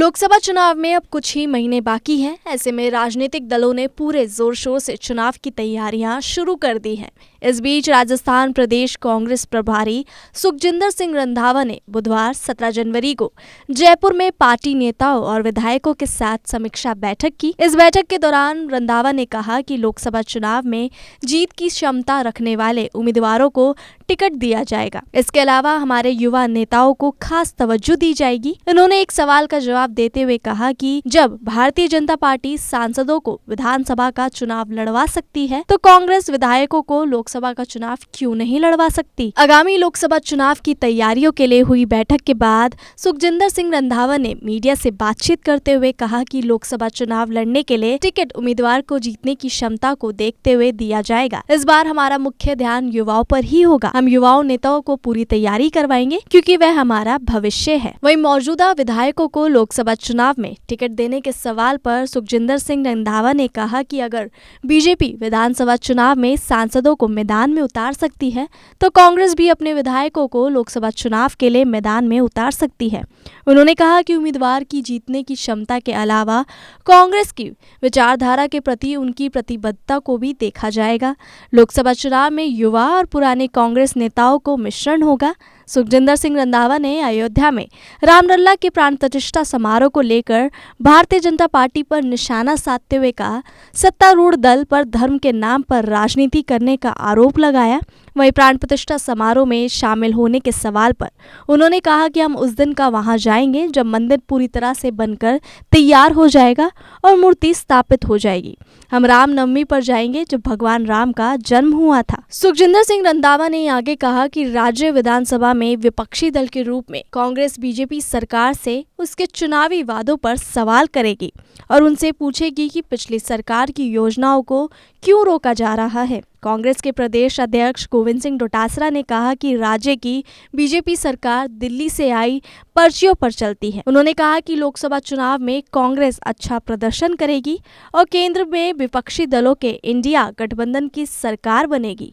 लोकसभा चुनाव में अब कुछ ही महीने बाकी हैं। ऐसे में राजनीतिक दलों ने पूरे जोर शोर से चुनाव की तैयारियां शुरू कर दी हैं। इस बीच राजस्थान प्रदेश कांग्रेस प्रभारी सुखजिंदर सिंह रंधावा ने बुधवार 17 जनवरी को जयपुर में पार्टी नेताओं और विधायकों के साथ समीक्षा बैठक की। इस बैठक के दौरान रंधावा ने कहा कि लोकसभा चुनाव में जीत की क्षमता रखने वाले उम्मीदवारों को टिकट दिया जाएगा। इसके अलावा हमारे युवा नेताओं को खास तवज्जो दी जाएगी। उन्होंने एक सवाल का जवाब देते हुए कहा कि जब भारतीय जनता पार्टी सांसदों को विधानसभा का चुनाव लड़वा सकती है तो कांग्रेस विधायकों को लोकसभा का चुनाव क्यों नहीं लड़वा सकती। आगामी लोकसभा चुनाव की तैयारियों के लिए हुई बैठक के बाद सुखजिंदर सिंह रंधावा ने मीडिया से बातचीत करते हुए कहा कि लोकसभा चुनाव लड़ने के लिए टिकट उम्मीदवार को जीतने की क्षमता को देखते हुए दिया जाएगा। इस बार हमारा मुख्य ध्यान युवाओं पर ही होगा। हम युवाओं नेताओं को पूरी तैयारी करवाएंगे क्योंकि वह हमारा भविष्य है। वहीं मौजूदा विधायकों को लोकसभा चुनाव में टिकट देने के सवाल पर सुखजिंदर सिंह रंधावा ने कहा कि अगर बीजेपी विधानसभा चुनाव में सांसदों को मैदान में उतार सकती है तो कांग्रेस भी अपने विधायकों को लोकसभा चुनाव के लिए मैदान में उतार सकती है। उन्होंने कहा कि उम्मीदवार की जीतने की क्षमता के अलावा कांग्रेस की विचारधारा के प्रति उनकी प्रतिबद्धता को भी देखा जाएगा। लोकसभा चुनाव में युवा और पुराने कांग्रेस नेताओं को मिश्रण होगा। सुखजिंदर सिंह रंधावा ने अयोध्या में रामलला के प्राण प्रतिष्ठा समारोह को लेकर भारतीय जनता पार्टी पर निशाना साधते हुए कहा, सत्तारूढ़ दल पर धर्म के नाम पर राजनीति करने का आरोप लगाया। वहीं प्राण प्रतिष्ठा समारोह में शामिल होने के सवाल पर उन्होंने कहा कि हम उस दिन का वहां जाएंगे जब मंदिर पूरी तरह से बनकर तैयार हो जाएगा और मूर्ति स्थापित हो जाएगी। हम रामनवमी पर जाएंगे जब भगवान राम का जन्म हुआ था। सुखजिंदर सिंह रंधावा ने आगे कहा कि राज्य विधानसभा में विपक्षी दल के रूप में कांग्रेस बीजेपी सरकार से उसके चुनावी वादों पर सवाल करेगी और उनसे पूछेगी कि पिछली सरकार की योजनाओं को क्यों रोका जा रहा है। कांग्रेस के प्रदेश अध्यक्ष गोविंद सिंह डोटासरा ने कहा कि राज्य की बीजेपी सरकार दिल्ली से आई पर्चियों पर चलती है। उन्होंने कहा कि लोकसभा चुनाव में कांग्रेस अच्छा प्रदर्शन करेगी और केंद्र में विपक्षी दलों के इंडिया गठबंधन की सरकार बनेगी।